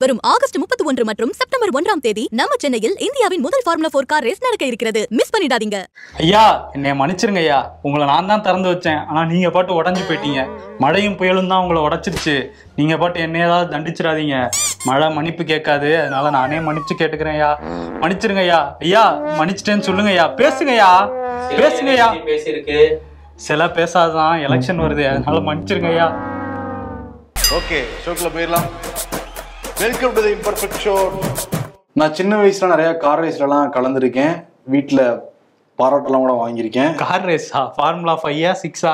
வரும் ஆகஸ்ட் 31 மற்றும் செப்டம்பர் 1ஆம் தேதி நம்ம சென்னையில் இந்தியாவின் முதல் ஃபார்முலா 4 கார் ரேஸ் நடக்க இருக்கிறது. மிஸ் பண்ணிடாதீங்க. ஐயா, என்னை மன்னிச்சிருங்க ஐயா. உங்களை நான் தான் திறந்து வச்சேன். ஆனா நீங்க பாட்டு உடஞ்சு போயிட்டீங்க. மழையும் புயலும் தான் உங்களை உடைச்சிருச்சு. நீங்க பாட்டு என்ன ஏதாவது தண்டிச்சிடாதீங்க. மழை மன்னிப்பு கேட்காது. அதனால நானே மன்னிச்சு கேட்டுக்கிறேன் ஐயா. மன்னிச்சிருங்க ஐயா. ஐயா மன்னிச்சிட்டேன்னு சொல்லுங்க ஐயா. பேசுங்க ஐயா. பேசுங்க ஐயா. பேசிருக்கு சில பேசாதான் எலெக்ஷன் வருது. அதனால மன்னிச்சிருங்க ஐயா. ஓகே, ஷோக்குள்ள போயிடலாம். Welcome to the imperfect show. நான் சின்ன வயசுல நிறைய கார் ரேஸ்லாம் கலந்துருக்கேன். வீட்டில் பாராட்டெல்லாம் கூட வாங்கியிருக்கேன். கார் ரேஸா? ஃபார்முலா 5ஆ 6ஆ?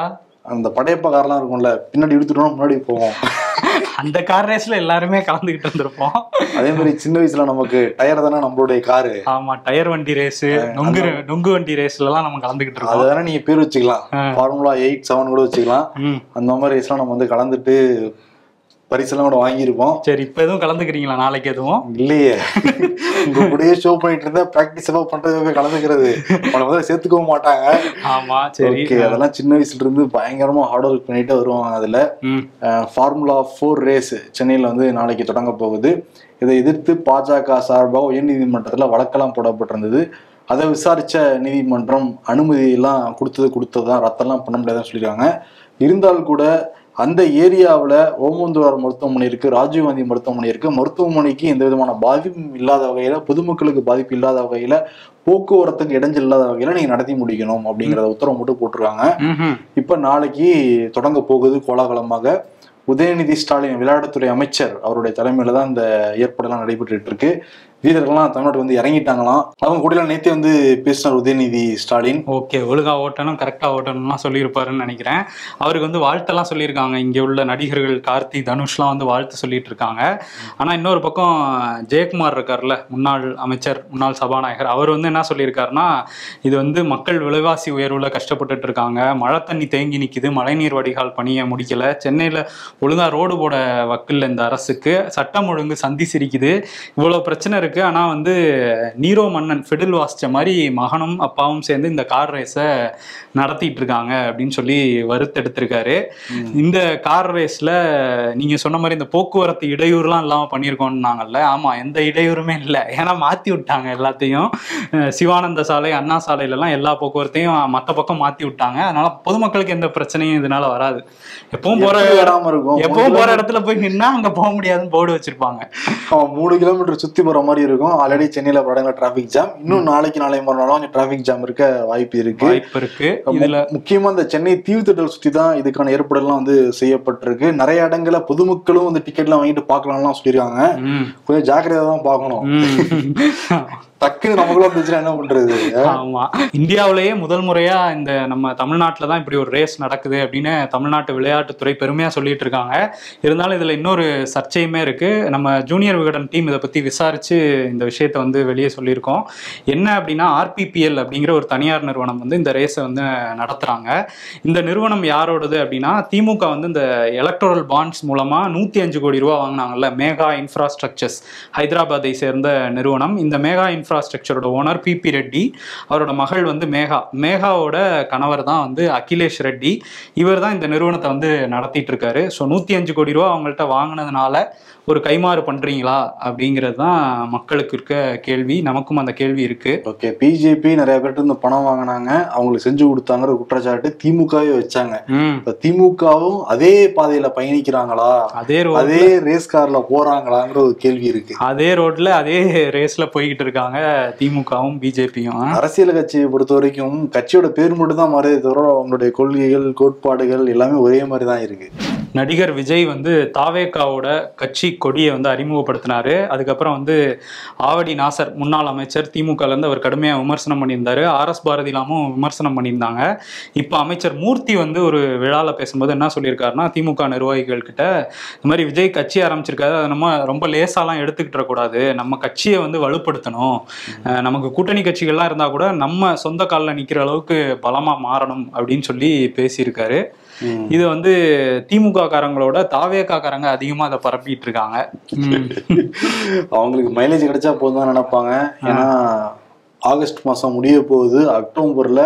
அந்த படையப்ப கார்லாம் இருக்கும்ல, பின்னாடி இழுத்துட்டோம் முன்னாடி போவோம். அந்த கார் ரேஸ்ல எல்லாருமே கலந்துகிட்டு இருந்திருப்போம். அதே மாதிரி சின்ன வயசுல நமக்கு டயர் தானே நம்மளுடைய காரு. ஆமா, டயர் வண்டி ரேஸ், நொங்கு வண்டி ரேஸ்ல எல்லாம் நம்ம கலந்துகிட்டு இருக்கோம். அதுதானே நீங்க பேர் வச்சுக்கலாம். ஃபார்முலா 8, 7 கூட வச்சுக்கலாம். அந்த மாதிரி ரேஸ்லாம் நம்ம வந்து கலந்துட்டு பரிசெல்லாம் கூட வாங்கியிருப்போம். சரி, இப்ப எதுவும் கலந்துக்கிறீங்களா? நாளைக்கு எதுவும் இல்லையே. உங்க கூடயே ஷோ பண்ணிட்டு இருந்தா பிராக்டிஸ் எல்லாம் பண்றதுக்கு கலந்துக்கிறது அவங்களை வந்து சேர்த்துக்கவும் மாட்டாங்க. ஆமா சரி. அதெல்லாம் சின்ன வயசுல இருந்து பயங்கரமா ஹார்ட் ஒர்க் பண்ணிட்டு வருவாங்க. அதுல ஃபார்முலா 4 ரேஸ் சென்னையில வந்து நாளைக்கு தொடங்க போகுது. இதை எதிர்த்து பாஜக சார்பாக உயர்நீதிமன்றத்துல வழக்கெல்லாம் போடப்பட்டிருந்தது. அதை விசாரிச்ச நீதிமன்றம் அனுமதி எல்லாம் கொடுத்ததுதான், ரத்தம்லாம் பண்ண முடியாதுன்னு சொல்லியிருக்காங்க. இருந்தாலும் கூட அந்த ஏரியாவில் ஓமந்தூரார் மருத்துவமனை இருக்கு, ராஜீவ்காந்தி மருத்துவமனை இருக்கு. மருத்துவமனைக்கு எந்த விதமான பாதிப்பும் இல்லாத வகையில, பொதுமக்களுக்கு பாதிப்பு இல்லாத வகையில, போக்குவரத்துக்கு இடைஞ்சல் இல்லாத வகையில நீங்க நடத்தி முடிக்கணும் அப்படிங்கறத உத்தரவு மட்டும் போட்டிருக்காங்க. இப்ப நாளைக்கு தொடங்க போகுது கோலாகலமாக. உதயநிதி ஸ்டாலின் விளையாட்டுத்துறை அமைச்சர் அவருடைய தலைமையில தான் இந்த ஏற்பாடெல்லாம் நடைபெற்று இருக்கு. வீரர்கள்லாம் தமிழ்நாட்டுக்கு வந்து இறங்கிட்டாங்களாம். அவங்க கூட நேற்றே வந்து பேசினார் உதயநிதி ஸ்டாலின். ஓகே, ஒழுங்கா ஓட்டணும், கரெக்டா ஓட்டணும்லாம் சொல்லியிருப்பாருன்னு நினைக்கிறேன். அவருக்கு வந்து வாழ்த்தெல்லாம் சொல்லியிருக்காங்க. இங்க உள்ள நடிகர்கள் கார்த்தி, தனுஷ்லாம் வந்து வாழ்த்து சொல்லிட்டு இருக்காங்க. ஆனா இன்னொரு பக்கம் ஜெயக்குமார் இருக்கார்ல, முன்னாள் அமைச்சர், முன்னாள் சபாநாயகர், அவர் வந்து என்ன சொல்லியிருக்காருன்னா, இது வந்து மக்கள் விலைவாசி உயர்வுல கஷ்டப்பட்டுட்டு இருக்காங்க, மழை தண்ணி தேங்கி நிக்குது, மழைநீர் வடிகால் பணியை முடிக்கல, சென்னையில ஒழுங்கா ரோடு போட வக்கில்ல இந்த அரசுக்கு, சட்டம் ஒழுங்கு சந்தி சிரிக்குது, இவ்வளவு பிரச்சனை இருக்கு. ஆனா வந்து நீரோ மன்னன் ஃபெடில் வாசிச்ச மாதிரி மகனும் அப்பாவும் சேர்ந்து இந்த கார் ரேஸை நடத்திட்டு இருக்காங்க அப்படின்னு சொல்லி வருத்தெடுத்திருக்காரு. இந்த கார் ரேஸ்ல நீங்க சொன்ன மாதிரி இந்த போக்குவரத்து இடையூறுலாம் இல்லாம பண்ணியிருக்கோம்னாங்கல்ல. ஆமா, எந்த இடையூறுமே இல்லை. ஏன்னா மாத்தி விட்டாங்க எல்லாத்தையும். சிவானந்த சாலை, அண்ணா சாலையிலலாம் எல்லா போக்குவரத்தையும் மற்ற பக்கம் மாத்தி விட்டாங்க. அதனால பொதுமக்களுக்கு எந்த பிரச்சனையும் இதனால வராது. எப்பவும் போற இடத்துல போய் நின்னா அங்க போக முடியாதுன்னு போர்டு வச்சிருப்பாங்க. 3 கிலோமீட்டர் சுத்தி போற மாதிரி இருக்கும். ஆல்ரெடி சென்னையில படங்கள டிராபிக் ஜாம். இன்னும் நாளைக்கு மறுநாளும் கொஞ்சம் டிராபிக் ஜாம் இருக்க வாய்ப்பு இருக்கு. இதுல முக்கியமா இந்த சென்னை தீவுத்திடல் சுத்தி தான் இதுக்கான ஏற்பாடுலாம் வந்து செய்யப்பட்டிருக்கு. நிறைய இடங்கள்ல பொதுமக்களும் வந்து டிக்கெட் எல்லாம் வாங்கிட்டு பாக்கலாம்லாம் சொல்லிருக்காங்க. கொஞ்சம் ஜாக்கிரதையா தான் பாக்கணும். டக்குன்னு நமக்குள்ள பிரச்சனை என்ன பண்றது? ஆமா, இந்தியாவிலேயே முதல் முறையா இந்த நம்ம தமிழ்நாட்டுலதான் இப்படி ஒரு ரேஸ் நடக்குது அப்படின்னு தமிழ்நாட்டு விளையாட்டுத்துறை பெருமையா சொல்லிட்டு இருக்காங்க. இருந்தாலும் இதுல இன்னொரு சர்ச்சையுமே இருக்கு. நம்ம ஜூனியர் விகடன் டீம் இதை பத்தி விசாரிச்சு இந்த விஷயத்த வந்து வெளியே சொல்லியிருக்கோம். என்ன அப்படின்னா, RPPL அப்படிங்கிற ஒரு தனியார் நிறுவனம் வந்து இந்த ரேஸை வந்து நடத்துறாங்க. இந்த நிறுவனம் யாரோடது அப்படின்னா, திமுக வந்து இந்த எலக்டோரல் பாண்ட்ஸ் மூலமா 105 கோடி ரூபா வாங்கினாங்கல்ல, மேகா இன்ஃப்ராஸ்ட்ரக்சர்ஸ், ஹைதராபாத்தை சேர்ந்த நிறுவனம். இந்த மேகா இன்ஃப்ராஸ்ட்ரக்சரோட ஓனர் PP ரெட்டி, அவரோட மகள் வந்து மேகாவோட கணவர் தான் வந்து அகிலேஷ் ரெட்டி. இவர் தான் இந்த நிறுவனத்தை வந்து நடத்திட்டு இருக்காரு. ஸோ 105 கோடி ரூபா அவங்கள்ட்ட வாங்கினதுனால ஒரு கைமாறு பண்றீங்களா அப்படிங்கிறது தான் மக்களுக்கு இருக்க கேள்வி. நமக்கும் அந்த கேள்வி இருக்கு. ஓகே, பிஜேபி நிறைய பேர்ட்டு இந்த பணம் வாங்கினாங்க, அவங்களுக்கு செஞ்சு கொடுத்தாங்கிற குற்றச்சாட்டு திமுகவே வச்சாங்க. திமுகவும் அதே பாதையில பயணிக்கிறாங்களா, அதே ரேஸ் கார்ல போறாங்களாங்கிற ஒரு கேள்வி இருக்கு. அதே ரோட்ல அதே ரேஸ்ல போய்கிட்டு இருக்காங்க திமுகவும் பிஜேபியும். அரசியல் கட்சியை பொறுத்த வரைக்கும் கட்சியோட பேர் மட்டும் தான் மாறியதை தவிர அவங்களுடைய கொள்கைகள், கோட்பாடுகள் எல்லாமே ஒரே மாதிரி தான் இருக்கு. நடிகர் விஜய் வந்து தாவேகாவோட கட்சி கொடியை வந்து அறிமுகப்படுத்தினாரு. அதுக்கப்புறம் வந்து ஆவடி நாசர், முன்னாள் அமைச்சர், திமுகல இருந்து அவர் கடுமையாக விமர்சனம் பண்ணியிருந்தாரு. RS பாரதிலாமும் விமர்சனம் பண்ணியிருந்தாங்க. இப்போ அமைச்சர் மூர்த்தி வந்து ஒரு விழாவில் பேசும்போது என்ன சொல்லியிருக்காருன்னா, திமுக நிர்வாகிகள் கிட்ட இந்த மாதிரி விஜய் கட்சி ஆரம்பிச்சிருக்காரு, அதை நம்ம ரொம்ப லேசாலாம் எடுத்துக்கிட்ட கூடாது, நம்ம கட்சியை வந்து வலுப்படுத்தணும், நமக்கு கூட்டணி கட்சிகள்லாம் இருந்தால் கூட நம்ம சொந்த காலில் நிற்கிற அளவுக்கு பலமாக மாறணும் அப்படின்னு சொல்லி பேசியிருக்காரு. இது வந்து திமுக காரங்களோட தாவேகா காரங்க அதிகமா அதை பரப்பிட்டு இருக்காங்க. அவங்களுக்கு மைலேஜ் கிடைச்சா போதும் தான் நினைப்பாங்க. ஏன்னா ஆகஸ்ட் மாசம் முடிய போகுது. அக்டோபர்ல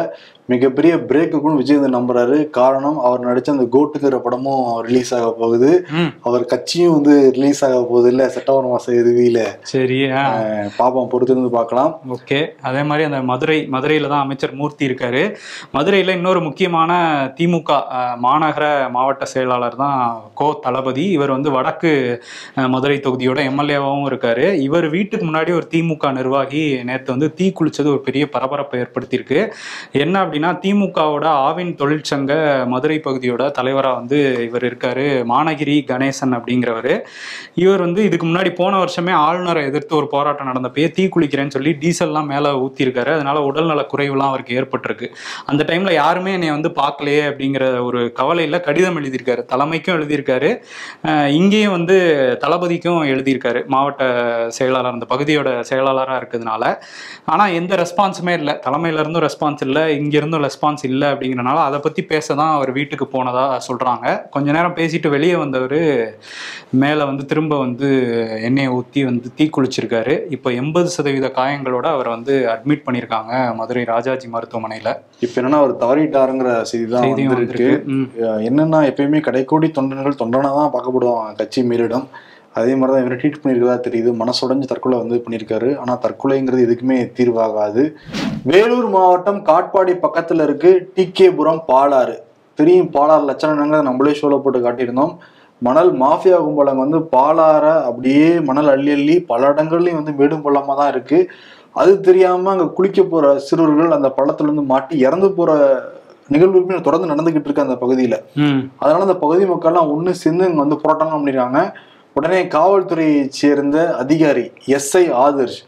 மிகப்பெரிய பிரேக்குன்னு விஜய் வந்து நம்புறாரு. காரணம், அவர் நடிச்ச அந்த கோட்டுங்கிற படமும் ரிலீஸ் ஆக போகுது. அவர் கட்சியும் வந்து ரிலீஸ் ஆக போகுது இல்ல செப்டம்பர் மாசம் இறுதியில. சரி, பாப்போம், பொறுத்து இருந்து பார்க்கலாம். ஓகே. அதே மாதிரி அந்த மதுரையில தான் அமைச்சர் மூர்த்தி இருக்காரு. மதுரையில இன்னொரு முக்கியமான திமுக மாநகர மாவட்ட செயலாளர் தான் கோ தளபதி. இவர் வந்து வடக்கு மதுரை தொகுதியோட எம்எல்ஏவாகவும் இருக்காரு. இவர் வீட்டுக்கு முன்னாடி ஒரு திமுக நிர்வாகி நேற்று வந்து தீ குளிச்சது ஒரு பெரிய பரபரப்பை ஏற்படுத்தியிருக்கு. என்ன அப்படின்னா, திமுகவோட ஆவின் தொழிற்சங்க மதுரை பகுதியோட தலைவராக வந்து இவர் இருக்காரு, மானகிரி கணேசன் அப்படிங்கிறவர். இவர் வந்து இதுக்கு முன்னாடி போன வருஷமே ஆளுநரை எதிர்த்து ஒரு போராட்டம் நடந்தப்பயே தீ குளிக்கிறேன்னு சொல்லி டீசல்லாம் மேலே ஊற்றிருக்காரு. அதனால உடல்நல குறைவுலாம் அவருக்கு ஏற்பட்டிருக்கு. அந்த டைம்ல யாருமே என்னை வந்து பார்க்கலையே அப்படிங்கிற ஒரு கவலையில் கடிதம் எழுதியிருக்காரு. தலைமைக்கும் எழுதியிருக்காரு, இங்கேயும் வந்து தளபதிக்கும் எழுதியிருக்காரு, மாவட்ட செயலாளர் அந்த பகுதியோட செயலாளராக இருக்கிறதுனால. ஆனால் எந்த ரெஸ்பான்ஸுமே இல்லை, தலைமையிலேருந்தும் ரெஸ்பான்ஸ் இல்லை, இங்கேருந்தும் ரெஸ்பான்ஸ் இல்லை. அப்படிங்கிறனால அதை பற்றி பேச தான் அவர் வீட்டுக்கு போனதாக சொல்கிறாங்க. கொஞ்ச நேரம் பேசிட்டு வெளியே வந்தவர் மேலே வந்து திரும்ப வந்து எண்ணெயை ஊற்றி வந்து தீ குளிச்சிருக்காரு. இப்போ 80% காயங்களோட அவர் வந்து அட்மிட் பண்ணியிருக்காங்க மதுரை ராஜாஜி மருத்துவமனையில். இப்போ என்னன்னா அவர் தவறிட்டாருங்கிற செய்தி தான் இருக்கு. என்னன்னா, எப்பயுமே கடைக்கோடி தொண்டர்கள் தொண்டனா தான் பார்க்கப்படுவாங்க கட்சி மீறிடம். அதே மாதிரி தான் இவர் ட்ரீட் பண்ணியிருக்கதா தெரியுது. மனசுடைஞ்சு தற்கொலை வந்து பண்ணியிருக்காரு. ஆனால் தற்கொலைங்கிறது எதுக்குமே தீர்வாகாது. வேலூர் மாவட்டம் காட்பாடி பக்கத்தில் இருக்கு டிகேபுரம் பாலாறு. தெரியும், பாலாறு லட்சணங்கிறத நம்மளே ஷோல போட்டு காட்டியிருந்தோம். மணல் மாஃபியா கும்பலம் வந்து பாலாற அப்படியே மணல் அள்ளி பல இடங்கள்லையும் வந்து மேடும் பள்ளமாக தான் இருக்கு. அது தெரியாம அங்கே குளிக்க போற சிறுவர்கள் அந்த பள்ளத்துல இருந்து மாட்டி இறந்து போற நிகழ்வுமே தொடர்ந்து நடந்துகிட்டு இருக்கு அந்த பகுதியில. அதனால அந்த பகுதி மக்கள்லாம் ஒன்று சேர்ந்து இங்க வந்து போராட்டம் பண்ணிருக்காங்க. உடனே காவல்துறையை சேர்ந்த அதிகாரி எஸ்ஐ ஆதர்ஷ்,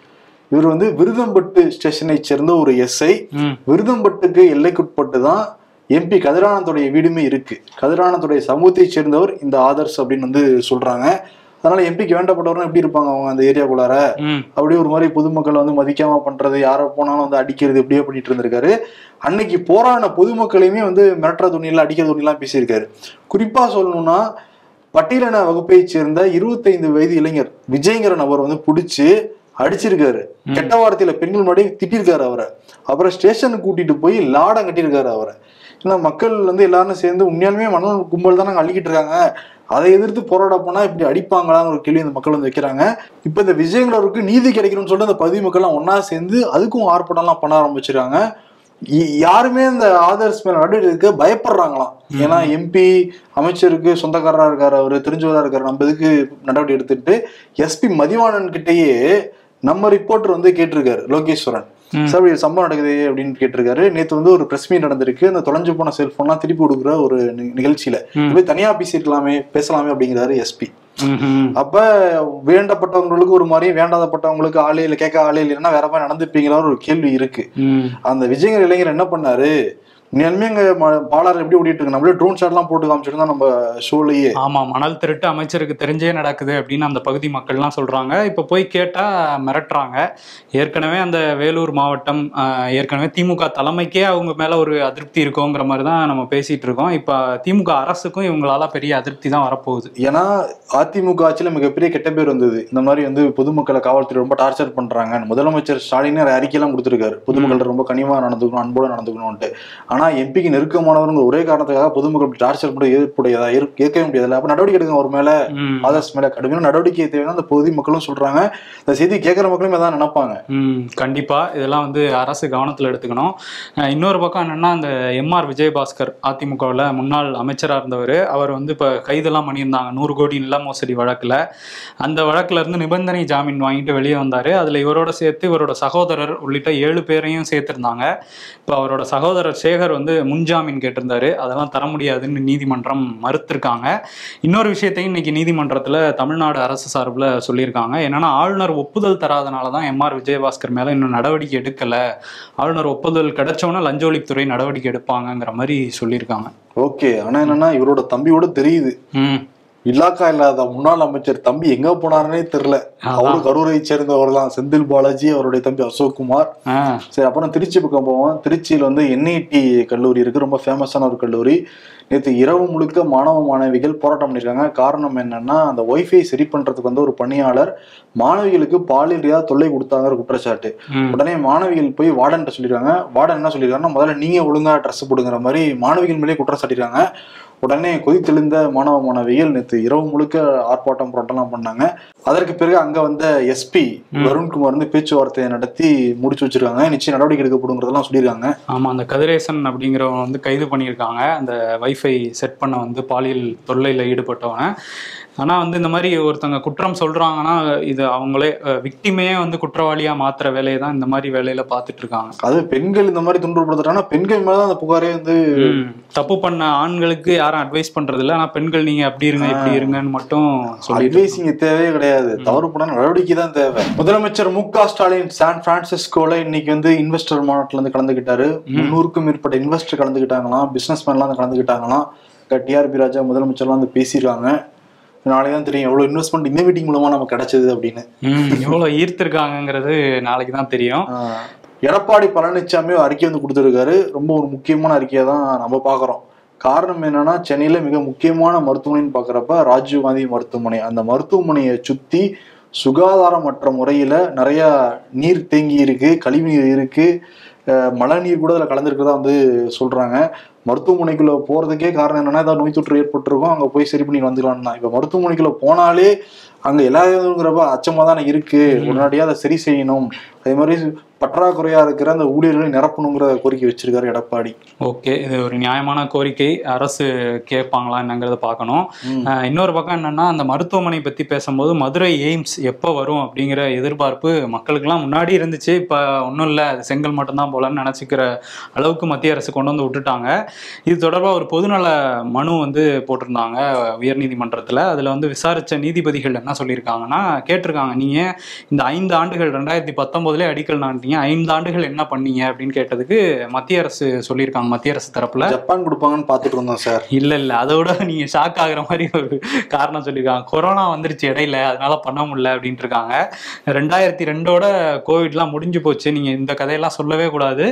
இவர் வந்து விருதம்பட்டு ஸ்டேஷனை சேர்ந்த ஒரு எஸ்ஐ. விருதம்பட்டுக்கு எல்லைக்குட்பட்டு தான் எம்பி கதிரானத்துடைய வீடுமே இருக்கு. கதிரானத்துடைய சமூகத்தை சேர்ந்தவர் இந்த ஆதர்ஷ் அப்படின்னு வந்து சொல்றாங்க. அதனால எம்பிக்கு வேண்டப்பட்டவரும் எப்படி இருப்பாங்க அவங்க அந்த ஏரியாக்குள்ளார, அப்படியே ஒரு மாதிரி பொதுமக்கள் வந்து மதிக்காம பண்றது, யாரோ போனாலும் வந்து அடிக்கிறது, எப்படியோ பண்ணிட்டு இருந்திருக்காரு. அன்னைக்கு போராடின பொதுமக்களையுமே வந்து மிரட்டுற துணியெல்லாம் அடிக்கிற துணியெல்லாம் பேசியிருக்காரு. குறிப்பா சொல்லணும்னா, பட்டியலின வகுப்பை சேர்ந்த 25 வயது இளைஞர் விஜய்ங்கிற நபர் வந்து பிடிச்சு அடிச்சிருக்காரு. கெட்ட வார்த்தையில பெண்கள் முன்னாடி திட்டிருக்காரு அவரை. அப்புறம் ஸ்டேஷனுக்கு கூட்டிட்டு போய் லாடம் கட்டியிருக்காரு அவரை. ஏன்னா மக்கள் வந்து எல்லாரும் சேர்ந்து உண்மையாலுமே மணல் கும்பல் தான் நாங்கள் அள்ளிக்கிட்டு இருக்காங்க, அதை எதிர்த்து போராட போனா இப்படி அடிப்பாங்களான்னு ஒரு கேள்வி இந்த மக்கள் வந்து வைக்கிறாங்க. இப்ப இந்த விஜயங்களருக்கு நீதி கிடைக்கணும்னு சொல்லிட்டு அந்த பகுதி மக்கள் எல்லாம் ஒன்னா சேர்ந்து அதுக்கும் ஆர்ப்பாட்டம் எல்லாம் பண்ண ஆரம்பிச்சிருக்காங்க. யாருமே இந்த ஆதர்ஸ் மேல நடவடிக்கை பயப்படுறாங்களாம். ஏன்னா எம்பி அமைச்சருக்கு சொந்தக்காரரா இருக்காரு, அவரு தெரிஞ்சவரா இருக்காரு, நம்ம இதுக்கு நடவடிக்கை எடுத்துட்டு எஸ்பி மதிவாணன் கிட்டேயே நம்ம ரிப்போர்ட்டர் வந்து கேட்டிருக்காரு லோகேஸ்வரன், சார் சம்பவம் நடக்குது அப்படின்னு கேட்டிருக்காரு. நேற்று வந்து ஒரு பிரஸ் மீட் நடந்திருக்கு. அந்த தொலைஞ்சு போன செல்போன்லாம் திருப்பி கொடுக்குற ஒரு நிகழ்ச்சியில போய் தனியா பேசலாமே அப்படிங்கிறாரு எஸ்பி. அப்ப வேண்டப்பட்டவங்களுக்கு ஒரு மாதிரி, வேண்டாதப்பட்டவங்களுக்கு ஆளே இல்லை, கேட்க ஆளே இல்லைன்னா வேற மாதிரி நடந்துப்பீங்களா ஒரு கேள்வி இருக்கு. அந்த விஜயங்கர் இளைஞர் என்ன பண்ணாரு, உண்மையாலுமே அங்க பாலாறு எப்படி ஓடிட்டு இருக்கு, நம்மளே ட்ரோன் ஷாட் எல்லாம் போட்டு காமிச்சிருந்தோம் நம்ம ஷோலயே. ஆமா, மணல் திருட்டு அமைச்சருக்கு தெரிஞ்சே நடக்குது அப்படின்னு அந்த பகுதி மக்கள்லாம் சொல்றாங்க. இப்ப போய் கேட்டா மிரட்டுறாங்க. ஏற்கனவே அந்த வேலூர் மாவட்டம் ஏற்கனவே திமுக தலைமைக்கே அவங்க மேல ஒரு அதிருப்தி இருக்குங்கிற மாதிரி தான் நம்ம பேசிட்டு இருக்கோம். இப்ப திமுக அரசுக்கும் இவங்களால பெரிய அதிருப்தி தான் வரப்போகுது. ஏன்னா அதிமுக ஆட்சியில மிகப்பெரிய கெட்ட பேர் வந்தது. இந்த மாதிரி வந்து பொதுமக்களை காவல்துறை ரொம்ப டார்ச்சர் பண்றாங்க. முதலமைச்சர் ஸ்டாலின் அறிக்கையெல்லாம் கொடுத்திருக்காரு, பொதுமக்கள் ரொம்ப கனிவா நடந்துக்கணும், அன்போடு நடந்துக்கணும்ட்டு. ஆனா எம்பிக்கு நெருக்கமானவங்க ஒரே காரணத்துக்காக பொதுமக்கள் டார்ச்சர் பண்ண ஏற்புடையதா ஏற்கவே முடியாதுல்ல. அப்ப நடவடிக்கை எடுக்க ஒரு மேல ஆதர்ஸ் மேல கடுமையான நடவடிக்கை தேவையான அந்த பொது மக்களும் சொல்றாங்க. இந்த செய்தி கேட்கிற மக்களும் இதான் நினைப்பாங்க. கண்டிப்பா இதெல்லாம் வந்து அரசு கவனத்துல எடுத்துக்கணும். இன்னொரு பக்கம் என்னன்னா, அந்த எம்ஆர் விஜயபாஸ்கர் அதிமுகவில் முன்னாள் அமைச்சரா இருந்தவர், அவர் வந்து இப்ப கைதெல்லாம் பண்ணியிருந்தாங்க 100 கோடி நில மோசடி வழக்குல. அந்த வழக்குல இருந்து நிபந்தனை ஜாமீன் வாங்கிட்டு வெளியே வந்தாரு. அதுல இவரோட சேர்த்து இவரோட சகோதரர் உள்ளிட்ட 7 பேரையும் சேர்த்திருந்தாங்க. இப்ப அவரோட சகோதரர் சேகர் வந்து முன்ஜாமீன் கேட்டிருந்தாரு. அதெல்லாம் தர முடியாதுன்னு நீதிமன்றம் மறுத்திருக்காங்க. இன்னொரு விஷயத்தையும் இன்னைக்கு நீதிமன்றத்துல தமிழ்நாடு அரசு சார்பில் சொல்லியிருக்காங்க. என்னன்னா, ஆளுநர் ஒப்புதல் தராதனாலதான் எம்ஆர் விஜயபாஸ்கர் மேல இன்னும் நடவடிக்கை எடுக்கல, ஆளுநர் ஒப்புதல் கிடைச்சோன்னா லஞ்ச ஒழிப்புத்துறை நடவடிக்கை எடுப்பாங்கிற மாதிரி சொல்லியிருக்காங்க. ஓகே. ஆனா என்னன்னா, இவரோட தம்பியோட தெரியுது இலாக்கா இல்லாத முன்னாள் அமைச்சர் தம்பி எங்க போனாருன்னே தெரியல. அவரு கரூரை சேர்ந்தவர் தான், செந்தில் பாலாஜி, அவருடைய தம்பி அசோக் குமார். சரி, அப்புறம் திருச்சி பக்கம் போவோம். திருச்சியில் வந்து NIT கல்லூரி இருக்கு, ரொம்ப ஃபேமஸான ஒரு கல்லூரி. நேற்று இரவு முழுக்க மாணவ மாணவிகள் போராட்டம் பண்ணியிருக்காங்க. காரணம் என்னன்னா, அந்த ஒய்ஃபை சரி பண்றதுக்கு வந்து ஒரு பணியாளர் மாணவிகளுக்கு பாலியல் ரீதியாக தொல்லை கொடுத்தாங்க குற்றச்சாட்டு. உடனே மாணவிகள் போய் வார்டன்ட்ட சொல்லியிருக்காங்க. வார்டன் என்ன சொல்லியிருக்காங்கன்னா, முதல்ல நீங்க ஒழுங்கா ட்ரெஸ் போடுங்கிற மாதிரி மாணவிகள் மேலே குற்றம் சாட்டியிருக்காங்க. உடனே கொதித்தெழுந்த மாணவ மாணவிகள் நேற்று இரவு முழுக்க ஆர்ப்பாட்டம் போராட்டம்லாம் பண்ணாங்க. அதற்கு பிறகு அங்க வந்த SP வருண்குமார் வந்து பேச்சுவார்த்தையை நடத்தி முடிச்சு வச்சிருக்காங்க. நிச்சயம் நடவடிக்கை எடுக்கப்படுங்கிறதெல்லாம் சொல்லியிருக்காங்க. ஆமா, அந்த கதிரேசன் அப்படிங்கிறவங்க வந்து கைது பண்ணியிருக்காங்க. அந்த வைஃபை செட் பண்ண வந்து பாலியல் தொல்லையில ஈடுபட்டவங்க. ஆனா வந்து இந்த மாதிரி ஒருத்தவங்க குற்றம் சொல்றாங்கன்னா இது அவங்களே விக்டிமே வந்து குற்றவாளியா மாத்துற வேலையை தான் இந்த மாதிரி வேலையில பாத்துட்டு இருக்காங்க. அது பெண்கள் இந்த மாதிரி துன்புறுத்துறாங்கன்னா பெண்கள் மேலதான் அந்த புகாரே வந்து தப்பு பண்ண ஆண்களுக்கு யாரும் அட்வைஸ் பண்றது இல்லை. ஆனா பெண்கள் நீங்க அப்படி இருங்க இப்படி இருங்கன்னு மட்டும் அட்வைஸிங் தேவையே கிடையாது. தவறு பண்ண நடவடிக்கை தான் தேவை. முதலமைச்சர் MK ஸ்டாலின் சான் பிரான்சிஸ்கோல இன்னைக்கு வந்து இன்வெஸ்டர் மாநாட்டில் இருந்து கலந்துக்கிட்டாரு. 300க்கும் மேற்பட்ட இன்வெஸ்டர் கலந்துக்கிட்டாங்களாம், பிசினஸ் மேன்லாம் கலந்துக்கிட்டாங்களாம். TRP ராஜா முதலமைச்சர்லாம் வந்து பேசியிருக்காங்க. நாளைக்கு தான் தெரியும் எவ்வளவு இன்வெஸ்ட்மெண்ட் இந்த மீட்டிங் மூலமா நமக்கு கிடைச்சது அப்படின்னு. எவ்வளவு ஈர்த்திருக்காங்கிறது நாளைக்கு தான் தெரியும். எடப்பாடி பழனிசாமி அறிக்கை வந்து கொடுத்துருக்காரு. ரொம்ப ஒரு முக்கியமான அறிக்கையை தான் நம்ம பாக்குறோம். காரணம் என்னன்னா, சென்னையில மிக முக்கியமான மருத்துவமனைன்னு பாக்குறப்ப ராஜீவ்காந்தி மருத்துவமனை. அந்த மருத்துவமனையை சுத்தி சுகாதாரமற்ற முறையில நிறைய நீர் தேங்கி இருக்கு, கழிவுநீர் இருக்கு, மழை நீர் கூட அதில் கலந்துருக்கிறதா வந்து சொல்றாங்க. மருத்துவமனைக்குள்ள போறதுக்கே காரணம் என்னன்னா, ஏதாவது நோய் தொற்று ஏற்பட்டிருக்கும், அங்க போய் சரி பண்ணி வந்துடலாம்னு தான். இப்ப மருத்துவமனைக்குள்ள போனாலே அங்க எல்லாங்கிறப்ப அச்சமா தானே இருக்கு. உடனடியாக அதை சரி செய்யணும். அதே மாதிரி பற்றாக்குறையா இருக்கிற அந்த ஊழியர்களை நிரப்பணுங்கிற கோரிக்கை வச்சிருக்காரு எடப்பாடி. ஓகே, இது ஒரு நியாயமான கோரிக்கை. அரசு கேட்பாங்களா என்னங்கிறத பார்க்கணும். இன்னொரு பக்கம் என்னன்னா, அந்த மருத்துவமனை பத்தி பேசும்போது மதுரை எய்ம்ஸ் எப்போ வரும் அப்படிங்கிற எதிர்பார்ப்பு மக்களுக்கெல்லாம் முன்னாடி இருந்துச்சு. இப்போ ஒன்றும் இல்லை, அது செங்கல் மட்டும்தான் போலன்னு நினச்சிக்கிற அளவுக்கு மத்திய அரசு கொண்டு வந்து விட்டுட்டாங்க. இது தொடர்பாக ஒரு பொதுநல மனு வந்து போட்டிருந்தாங்க உயர்நீதிமன்றத்தில். அதில் வந்து விசாரித்த நீதிபதிகள் என்ன சொல்லியிருக்காங்கன்னா, கேட்டிருக்காங்க, நீங்கள் இந்த 5 ஆண்டுகள் 2019 அடிக்கல் நாட்டிங்க, 5 ஆண்டுகள் என்ன பண்ணீங்க அப்படின்னு கேட்டதுக்கு மத்திய அரசு சொல்லியிருக்காங்க. மத்திய அரசு தரப்புல ஜப்பான் கொடுப்பாங்கன்னு பார்த்துட்டு இருந்தோம் சார். இல்ல அதோட நீங்க ஷாக் ஆகுற மாதிரி ஒரு காரணம் சொல்லியிருக்காங்க. கொரோனா வந்துருச்சு இடையில, அதனால பண்ண முடியல அப்படின்ட்டு இருக்காங்க. 2002 கோவிட்லாம் முடிஞ்சு போச்சு, நீங்க இந்த கதையெல்லாம் சொல்லவே கூடாது.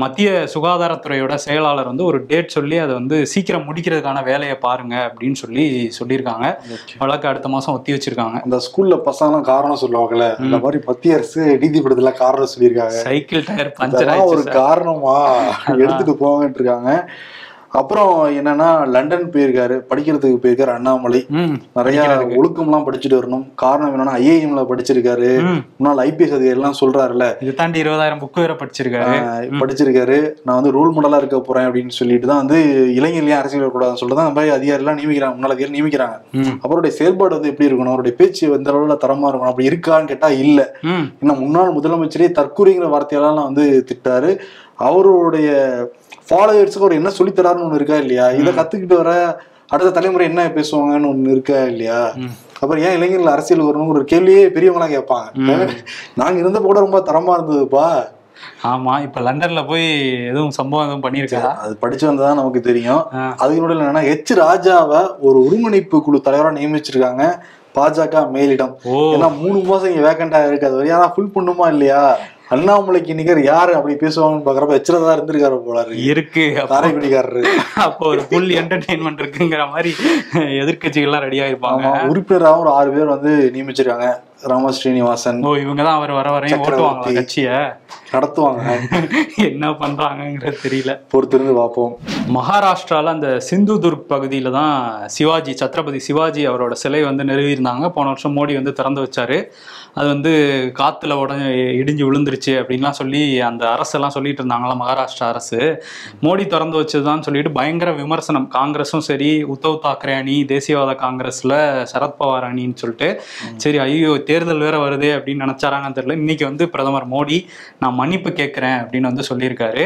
மத்திய சுகாதாரத்துறையோட செயலாளர் வந்து ஒரு டேட் சொல்லி அதை வந்து சீக்கிரம் முடிக்கிறதுக்கான வேலையை பாருங்க அப்படின்னு சொல்லியிருக்காங்க. வழக்கு அடுத்த மாசம் ஒத்தி வச்சிருக்காங்க. அந்த ஸ்கூல்ல பசங்க காரணம் சொல்லுவாங்கல்ல, அந்த மாதிரி மத்திய அரசு நீதிபதில காரணம் சொல்லியிருக்காங்க. சைக்கிள் டயர் பஞ்சர் ஒரு காரணமா எடுத்துட்டு போங்கன்னு இருக்காங்க. அப்புறம் என்னன்னா, லண்டன் போயிருக்காரு, படிக்கிறதுக்கு போயிருக்காரு அண்ணாமலை. நிறைய ஒழுக்கம்லாம் படிச்சுட்டு வரணும். காரணம் என்னன்னா, IIMல படிச்சிருக்காரு. முன்னாள் IPS அதிகாரி எல்லாம் சொல்றாருல்ல, இது தாண்டி 20,000 புக்கு வேற படிச்சிருக்காரு. நான் வந்து ரோல் மாடலா இருக்க போறேன் அப்படின்னு சொல்லிட்டு தான் வந்து இளைஞர்களையும் அரசியல் வரக்கூடாதுன்னு சொல்லிட்டு தான் அந்த மாதிரி அதிகாரி எல்லாம் நியமிக்கிறாங்க, முன்னாள் அதிகாரி நியமிக்கிறாங்க. அவருடைய செயல்பாடு வந்து எப்படி இருக்கணும், அவருடைய பேச்சு எந்த அளவுல தரமா இருக்கணும், அப்படி இருக்கான்னு கேட்டா இல்ல. இன்னும் முன்னாள் முதலமைச்சரே தற்கொலைங்கிற வார்த்தையெல்லாம் வந்து திட்டாரு. அவருடைய ஃபாலோவர்ஸுக்கு அவர் என்ன சொல்லித்தராருன்னு ஒண்ணு இருக்கா இல்லையா, இதை கத்துக்கிட்டு வர அடுத்த தலைமுறை என்ன பேசுவாங்கன்னு ஒண்ணு இருக்கா இல்லையா. அப்புறம் ஏன் இளைஞர்கள் அரசியல் வரணுங்கிற ஒரு கேள்வியே பெரியவங்களாம் கேட்பாங்க. நாங்க இருந்த கூட ரொம்ப தரமா இருந்ததுப்பா. ஆமா, இப்ப லண்டன்ல போய் எதுவும் சம்பவம் எதுவும் பண்ணிருக்கா, அது படிச்சு வந்ததான் நமக்கு தெரியும். அதுக்கு என்னன்னா, ராஜாவை ஒரு ஒருங்கிணைப்பு குழு தலைவரா நியமிச்சிருக்காங்க பாஜக மேலிடம். ஏன்னா 3 மாசம் இங்க வேக்கண்டா இருக்கு, அது வரையா ஃபுல் பண்ணுமா இல்லையா. அண்ணாமலைக்கு நிகர் யாரு அப்படி பேசுவாங்கன்னு பாக்குறப்ப எச்சரதா இருந்திருக்காரு போல இருக்கு. தாரைக்குடிக்காரரு. அப்போ ஒரு ஃபுல் என்டர்டெயின்மெண்ட் இருக்குங்கிற மாதிரி எதிர்கட்சிகள்லாம் ரெடியா இருப்பாங்க. உறுப்பினராகவும் ஒரு 6 பேர் வந்து நியமிச்சிருக்காங்க. ராம ஸ்ரீனிவாசன். இவங்கதான் அவர் வர வரையும் ஓட்டுவாங்க, கட்சிய நடத்துவாங்க. என்ன பண்றாங்கிறது தெரியல, பொறுத்திருந்து பார்ப்போம். மகாராஷ்டிரால அந்த சிந்துதுர்க் பகுதியில தான் சிவாஜி, சத்ரபதி சிவாஜி அவரோட சிலை வந்து நிறுவியிருந்தாங்க. போன வருஷம் மோடி வந்து திறந்து வச்சாரு. அது வந்து காத்துல இடிஞ்சு விழுந்துருச்சு அப்படின்லாம் சொல்லி அந்த அரசெல்லாம் சொல்லிட்டு இருந்தாங்களா மகாராஷ்டிரா அரசு. மோடி திறந்து வச்சதுதான் சொல்லிட்டு பயங்கர விமர்சனம். காங்கிரஸும் சரி, உத்தவ் தாக்கரே அணி, தேசியவாத காங்கிரஸ்ல சரத்பவார் அணின்னு சொல்லிட்டு, சரி ஐயோ தேர்தல் வேற வருது அப்படின்னு நினைச்சாராங்கன்னு தெரியல. இன்னைக்கு வந்து பிரதமர் மோடி நான் மன்னிப்பு கேட்கிறேன் அப்படின்னு வந்து சொல்லியிருக்காரு.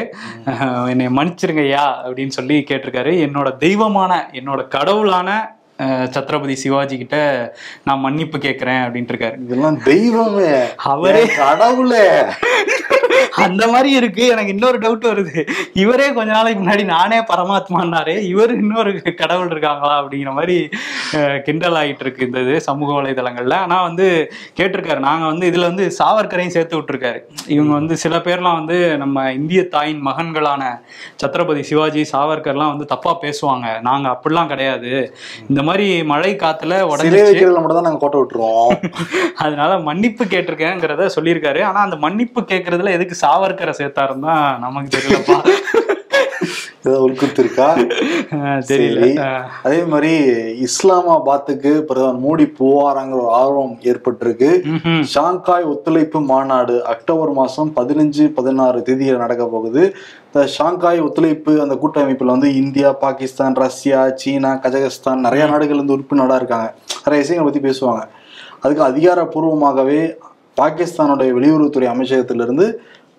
என்னை மன்னிச்சிருங்க ஐயா அப்படின்னு சொல்லி கேட்டிருக்காரு. என்னோட தெய்வமான, என்னோட கடவுளான சத்ரபதி சிவாஜி கிட்ட நான் மன்னிப்பு கேட்கிறேன் அப்படின்ட்டு இருக்காரு. இதெல்லாம் தெய்வமே, அவரே கடவுளே, அந்த மாதிரி இருக்கு. எனக்கு இன்னொரு டவுட் வருது, இவரே கொஞ்ச நாளைக்கு முன்னாடி நானே பரமாத்மான்னாரே, இவர் இன்னொரு கடவுள் இருக்காங்களா அப்படிங்கிற மாதிரி கிண்டல் ஆகிட்டு இருக்கு இந்த இது சமூக வலைதளங்கள்ல. ஆனா வந்து கேட்டிருக்காரு, நாங்க வந்து இதுல வந்து சாவர்கரையும் சேர்த்து விட்டுருக்காரு. இவங்க வந்து சில பேர்லாம் வந்து நம்ம இந்திய தாயின் மகன்களான சத்ரபதி சிவாஜி சாவர்கர்லாம் வந்து தப்பா பேசுவாங்க, நாங்க அப்படிலாம் கிடையாது, இந்த மாதிரி மழை காத்துல உடனே மட்டும் தான் நாங்க கோட்டை விட்டுருவோம், அதனால மன்னிப்பு கேட்டிருக்கேங்கிறத சொல்லியிருக்காரு. ஆனா அந்த மன்னிப்பு கேட்கறதுல எதுக்கு சாவர்கரை சேர்த்தாருன்னு தான் நமக்கு தெரியலப்பா. உள்குத்து இருக்கா தெரியல. அதே மாதிரி இஸ்லாமாபாத்துக்கு பிரதமர் மோடி போவாராங்கிற ஒரு ஆர்வம் ஏற்பட்டிருக்கு. ஷாங்காய் ஒத்துழைப்பு மாநாடு அக்டோபர் மாசம் 15-16 தேதியில நடக்க போகுது. இந்த ஷாங்காய் ஒத்துழைப்பு அந்த கூட்டமைப்புல வந்து இந்தியா, பாகிஸ்தான், ரஷ்யா, சீனா, கஜகஸ்தான் நிறைய நாடுகள் வந்து உறுப்பு நாடா இருக்காங்க. நிறைய விஷயங்களை பத்தி பேசுவாங்க. அதுக்கு அதிகாரப்பூர்வமாகவே பாகிஸ்தானுடைய வெளியுறவுத்துறை அமைச்சகத்திலிருந்து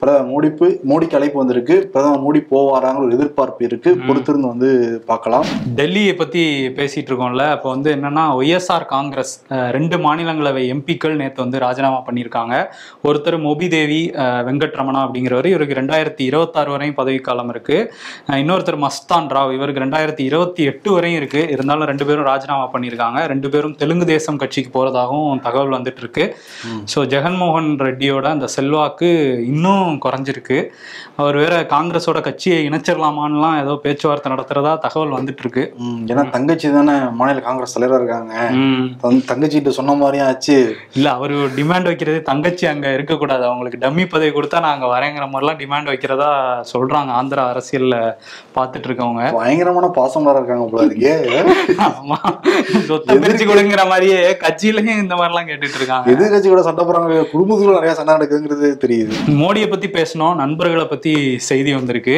பிரதமர் மோடிக்கு அழைப்பு வந்திருக்கு. பிரதமர் மோடி போவாராங்கிற ஒரு எதிர்பார்ப்பு இருக்கு. பொறுத்திருந்து வந்து பார்க்கலாம். டெல்லியை பத்தி பேசிட்டு இருக்கோம்ல, அப்போ வந்து என்னன்னா ஒய்எஸ்ஆர் காங்கிரஸ் 2 மாநிலங்களவை எம்பிக்கள் நேற்று வந்து ராஜினாமா பண்ணியிருக்காங்க. ஒருத்தர் மோபி தேவி வெங்கட்ரமணா அப்படிங்கிறவர், இவருக்கு 2026 வரையும் பதவிக்காலம் இருக்கு. இன்னொருத்தர் மஸ்தான் ராவ், இவருக்கு 2028 வரையும் இருக்கு. இருந்தாலும் 2 பேரும் ராஜினாமா பண்ணியிருக்காங்க. 2 பேரும் தெலுங்கு தேசம் கட்சிக்கு போறதாகவும் தகவல் வந்துட்டு இருக்கு. ஸோ ஜெகன்மோகன் ரெட்டியோட அந்த செல்வாக்கு இன்னும் குறைஞ்சிருக்கு. அவர் வேற காங்கிரஸோட கட்சியை இணைச்சிடலாமான்லாம் ஏதோ பேச்சுவார்த்தை நடத்துறதா தகவல் வந்துட்டு இருக்கு. ஏன்னா தங்கச்சி தானே மாநில காங்கிரஸ் தலைவரா இருக்காங்க. தங்கச்சிட்டு சொன்ன மாதிரியும் ஆச்சு. இல்ல, அவரு டிமாண்ட் வைக்கிறது தங்கச்சி அங்க இருக்கக்கூடாது, அவங்களுக்கு டம்மி பதவி கொடுத்தா நாங்க வரேங்கிற மாதிரிலாம் டிமாண்ட் வைக்கிறதா சொல்றாங்க. ஆந்திரா அரசியல்ல பாத்துட்டு இருக்கவங்க பயங்கரமான பாசமலா இருக்காங்க போல இருக்கே. ஆமா, சொத்தை பிரிச்சு கொடுங்கிற மாதிரியே கட்சியிலயும் இந்த மாதிரிலாம் கேட்டுட்டு இருக்காங்க. எதிர்கட்சி கூட சண்டை போறாங்க, குடும்பத்துக்குள்ள நிறைய சண்டை நடக்குதுங்கிறது தெரியுது. மோடியை பத்தி பேசணும், நண்பர்களை பத்தி செய்தி வந்திருக்கு.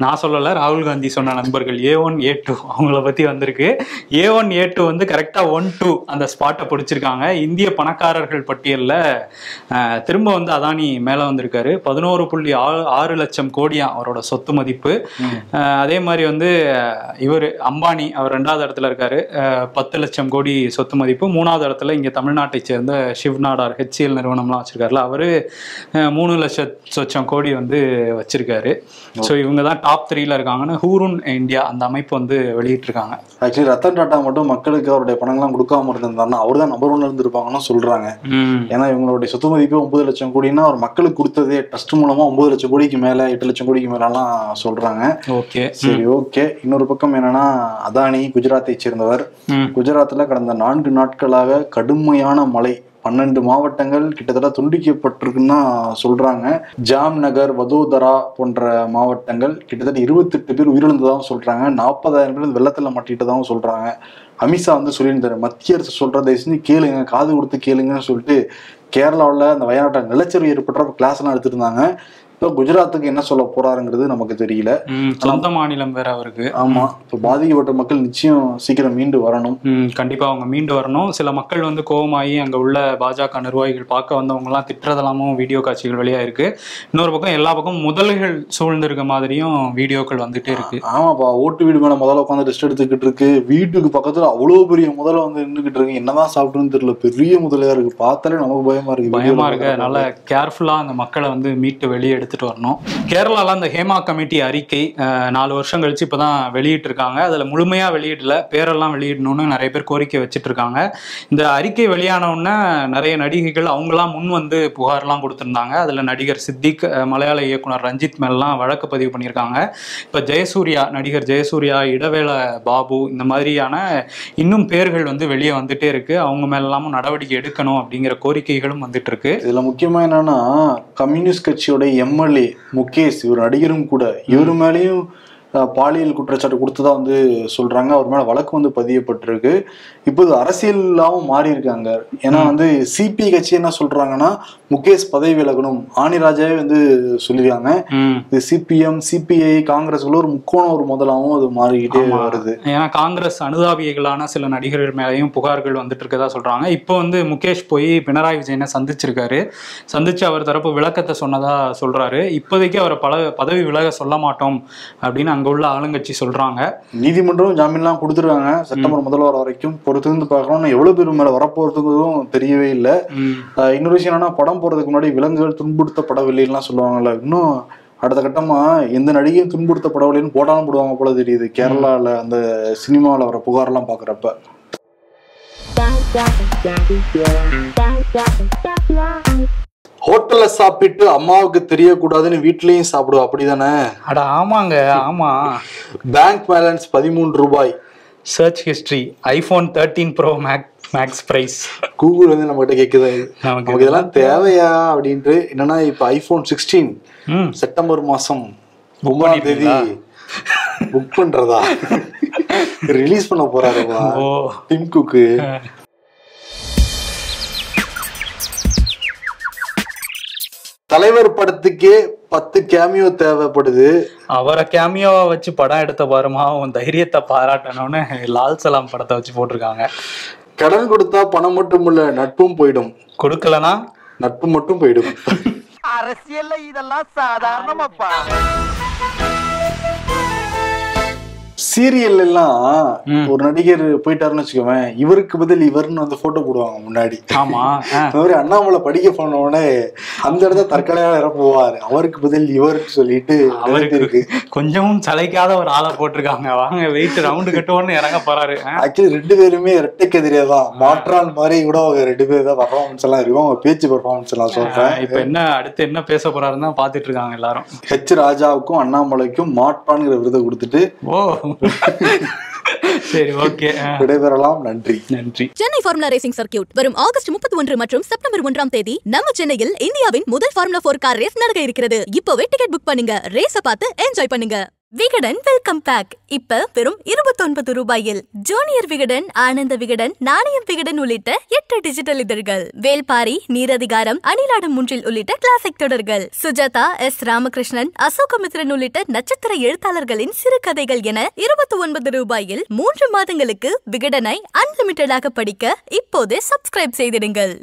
நான் சொல்லல, ராகுல் காந்தி சொன்ன நண்பர்கள் A1 A2 அவங்கள பத்தி வந்திருக்கு. A1 A2 வந்து கரெக்டா 1-2 அந்த ஸ்பாட்டை பிடிச்சிருக்காங்க. இந்திய பணக்காரர்கள் பட்டியல்ல திரும்ப வந்து அதானி மேல வந்திருக்காரு. 11.6 லட்சம் கோடியா அவரோட சொத்து மதிப்பு. அதே மாதிரி வந்து இவர் அம்பானி, அவர் 2வது இடத்துல இருக்காரு, 10 லட்சம் கோடி சொத்து மதிப்பு. 3வது இடத்துல இங்க தமிழ்நாட்டை சேர்ந்த ஷிவ் நாடார் HCL நிறுவனம்லாம் வச்சிருக்காருல, அவரு 3 லட்சம் கோடி வந்து வச்சிருக்காரு. ஸோ இவங்க தான் டாப் 3ல இருக்காங்கன்னு ஹூருன் இந்தியா அந்த அமைப்பு வந்து வெளியிட்டு இருக்காங்க. ஆக்சுவலி ரத்தன் டாட்டா மட்டும் மக்களுக்கு அவருடைய பணங்கள்லாம் கொடுக்காம இருந்திருந்தாருன்னா அவர் தான் நம்பர் 1 இருந்திருப்பாங்கன்னு சொல்றாங்க. ஏன்னா இவங்களுடைய சொத்து மதிப்பு 9 லட்சம் கோடினா அவர் மக்களுக்கு கொடுத்ததே ட்ரஸ்ட் மூலமா 9 லட்சம் கோடிக்கு மேல 8 லட்சம் கோடிக்கு மேலாம் சொல்றாங்க. ஓகே, சரி, ஓகே. இன்னொரு பக்கம் என்னன்னா அதானி குஜராத்தை சேர்ந்தவர். குஜராத்ல கடந்த 4 நாட்களாக கடுமையான மழை, 12 மாவட்டங்கள் கிட்டத்தட்ட துண்டிக்கப்பட்டிருக்குன்னு சொல்றாங்க. ஜாம்நகர், வதோதரா போன்ற மாவட்டங்கள் கிட்டத்தட்ட 28 பேர் உயிரிழந்ததாகவும் சொல்றாங்க. 40,000 பேர் வெள்ளத்துல மாட்டிட்டதாகவும் சொல்றாங்க. அமித்ஷா வந்து சொல்லியிருந்தாரு, மத்திய அரசு சொல்றதை செஞ்சு கேளுங்க, காது கொடுத்து கேளுங்கன்னு சொல்லிட்டு கேரளாவில் அந்த வயநாட்டில் நிலச்சரிவு ஏற்பட்ட கிளாஸ் எல்லாம் எடுத்துட்டு இருந்தாங்க. இப்போ குஜராத்துக்கு என்ன சொல்ல போறாருங்கிறது நமக்கு தெரியல. சொந்த மாநிலம் வேற அவருக்கு. ஆமா, இப்போ பாதிக்கப்பட்ட மக்கள் நிச்சயம் சீக்கிரம் மீண்டு வரணும். கண்டிப்பா அவங்க மீண்டு வரணும். சில மக்கள் வந்து கோபமாகி அங்க உள்ள பாஜக நிர்வாகிகள் பார்க்க வந்தவங்க எல்லாம் திட்டுறதெல்லாமும் வீடியோ காட்சிகள் வெளியா இருக்கு. இன்னொரு பக்கம் எல்லா பக்கம் முதல்கள் சூழ்ந்து இருக்க மாதிரியும் வீடியோக்கள் வந்துட்டே இருக்கு. ஆமாப்பா, ஓட்டு வீடு மேல முதல்ல உட்காந்து ரெஸ்ட் எடுத்துக்கிட்டு இருக்கு. வீட்டுக்கு பக்கத்துல அவ்வளவு பெரிய முதல்ல வந்து நின்றுகிட்டு இருக்கு. என்னதான் சாப்பிட்டுன்னு தெரியல, பெரிய முதலையா இருக்கு. பார்த்தாலே நமக்கு பயமா இருக்கு. அதனால கேர்ஃபுல்லா அந்த மக்களை வந்து மீட்டு வெளியே எடுத்துட்டு வரணும். கேரளால அந்த ஹேமா கமிட்டி அறிக்கை 4 வருஷம் கழிச்சு இப்பதான் வெளியிட்டு இருக்காங்க. அதுல முழுமையா வெளியிடல, பேரெல்லாம் வெளியிடணும்னு நிறைய பேர் கோரிக்கை வச்சுட்டு இருக்காங்க. இந்த அறிக்கை வெளியான உடனே நிறைய நடிகைகள் அவங்களாம் முன் வந்து புகார்லாம் கொடுத்திருந்தாங்க. அதுல நடிகர் சித்திக், மலையாள இயக்குனர் ரஞ்சித் மேலாம் வழக்கு பதிவு பண்ணியிருக்காங்க. இப்ப நடிகர் ஜெயசூர்யா, இடவேள பாபு, இந்த மாதிரியான இன்னும் பேர்கள் வந்து வெளியே வந்துட்டே இருக்கு. அவங்க மேலெல்லாமும் நடவடிக்கை எடுக்கணும் அப்படிங்கிற கோரிக்கைகளும் வந்துட்டு இருக்கு. இதுல முக்கியமா என்னன்னா, கம்யூனிஸ்ட் கட்சியோட எம்எல்ஏ முகேஷ், இவர் நடிகரும் கூட, இவரு மேலேயும் பாலியல் குற்றச்சாட்டு கொடுத்ததா வந்து சொல்றாங்க. அவர் மேல வழக்கு வந்து பதியப்பட்டிருக்கு. இப்போது அரசியலாவும் மாறி இருக்காங்க. ஏன்னா வந்து சிபி கட்சி என்ன சொல்றாங்கன்னா, முகேஷ் பதவி விலகணும். ஆணிராஜாவே வந்து சொல்லிருக்காங்க. இது சிபிஎம், சிபிஐ, காங்கிரஸ் ஒரு முக்கோண ஒரு முதலாவும் அது மாறிக்கிட்டே வருது. ஏன்னா காங்கிரஸ் அனுதாபிகளான சில நடிகர்கள் மேலேயும் புகார்கள் வந்துட்டு இருக்கதா சொல்றாங்க. இப்போ வந்து முகேஷ் போய் பினராயி விஜயனை சந்திச்சிருக்காரு. சந்திச்சு அவர் தரப்பு விளக்கத்தை சொன்னதா சொல்றாரு. இப்போதைக்கு அவரை பதவி விலக சொல்ல மாட்டோம் அப்படின்னு அங்க உள்ள ஆளுங்கட்சி சொல்றாங்க. நீதிமன்றம் ஜாமீன்லாம் கொடுத்துருக்காங்க செப்டம்பர் 1 வாரம் வரைக்கும். பொறுத்திருந்து பார்க்கணும் எவ்வளவு பேர் மேல வரப்போறதுக்கும் தெரியவே இல்லை. இன்னொரு விஷயம் என்னன்னா, படம் போறதுக்கு முன்னாடி விலங்குகள் துன்புறுத்தப்படவில்லைலாம் சொல்லுவாங்கல்ல. இன்னும் அடுத்த கட்டமா எந்த நடிகையும் துன்புறுத்தப்படவில்லைன்னு போடாலும் போடுவாங்க போல தெரியுது கேரளால அந்த சினிமாவில் வர புகாரெல்லாம் பாக்குறப்ப. ஹோட்டல்ல சாப்பிட்டு அம்மாவுக்கு தெரியக்கூடாதுன்னு வீட்லயும் சாப்பிடுவா, அப்படிதானே? அட ஆமாங்க, ஆமா. பேங்க் பேலன்ஸ் 13 ரூபாய். Search history iPhone 13 pro max price. Google வந்து நம்ம கிட்ட கேக்குது நமக்கு இதெல்லாம் தேவையா அப்படின்ட்டு. என்னன்னா இப்ப ஐபோன் 16 செப்டம்பர் மாசம் 9ஆம் தேதி புக் பண்றதா ரிலீஸ் பண்ண போறாருவா டிம் குக்கு. தலைவர் படத்துக்கே 10 கேமியோ தேவைப்படுது. அவரை கேமியோவா வச்சு படம் எடுத்த பாருமா, உன் தைரியத்தை பாராட்டணும்னு லால் சலாம் படத்தை வச்சு போட்டிருக்காங்க. கடன் கொடுத்தா பணம் மட்டும் இல்ல நட்பும் போயிடும், கொடுக்கலனா நட்பு மட்டும் போயிடும். அரசியல்ல இதெல்லாம் சாதாரணமாப்பா. சீரியல் எல்லாம் ஒரு நடிகர் போயிட்டாருன்னு வச்சுக்கோவேன், இவருக்கு பதில் இவர்னு வந்து போட்டோ போடுவாங்க முன்னாடி. ஆமா, மாதிரி அண்ணாமலை படிக்க போன உடனே அந்த இடத்த தற்கொலையா இறப்புவாரு, அவருக்கு பதில் இவருக்கு சொல்லிட்டு இருக்கு. கொஞ்சமும் சளைக்காத ஒரு ஆளை போட்டிருக்காங்க. வாங்க வெயிட் ரவுண்டு கட்டுவோன்னு இறங்க போறாரு. ஆக்சுவலி 2 பேருமே ரெட்டைக்கு எதிரே தான், மாற்றான் மாதிரி கூட அவங்க 2 பேர் தான் பர்ஃபார்மன்ஸ் எல்லாம் இருக்கும். அவங்க பேச்சு பர்ஃபார்மன்ஸ் எல்லாம் சொல்றேன். இப்ப என்ன அடுத்து என்ன பேச போறாருன்னு தான் பாத்துட்டு இருக்காங்க எல்லாரும். ஹெச் ராஜாவுக்கும் அண்ணாமலைக்கும் மாற்றான்ங்கிற விருதை கொடுத்துட்டு சரி, ஓகே, விடைபெறலாம். நன்றி. சென்னை ஃபார்முலா ரேசிங் சர்க்கியூட் வரும் ஆகஸ்ட் 31 மற்றும் செப்டம்பர் 1ஆம் தேதி நம்ம சென்னையில் இந்தியாவின் முதல் ஃபார்முலா 4 கார் ரேஸ் நடக்க இருக்கிறது. இப்போவே டிக்கெட் புக் பண்ணுங்க, ரேஸ பார்த்து என்ஜாய் பண்ணுங்க. விகடன் வெல்கம் பேக் இப்ப வெறும் 29 ரூபாயில். ஜூனியர் விகடன், ஆனந்த விகடன், நாணயம் விகடன் உள்ளிட்ட 8 டிஜிட்டல் இதழ்கள், வேல்பாரி, நீரதிகாரம், அணிலாடும் முன்றில் உள்ளிட்ட கிளாசிக் தொடர்கள், சுஜாதா, எஸ் ராமகிருஷ்ணன், அசோகமித்ரன் உள்ளிட்ட நட்சத்திர எழுத்தாளர்களின் சிறுகதைகள் என 29 ரூபாயில் 3 மாதங்களுக்கு விகடனை அன்லிமிட்டடாக படிக்க இப்போதே சப்ஸ்கிரைப் செய்திடுங்கள்.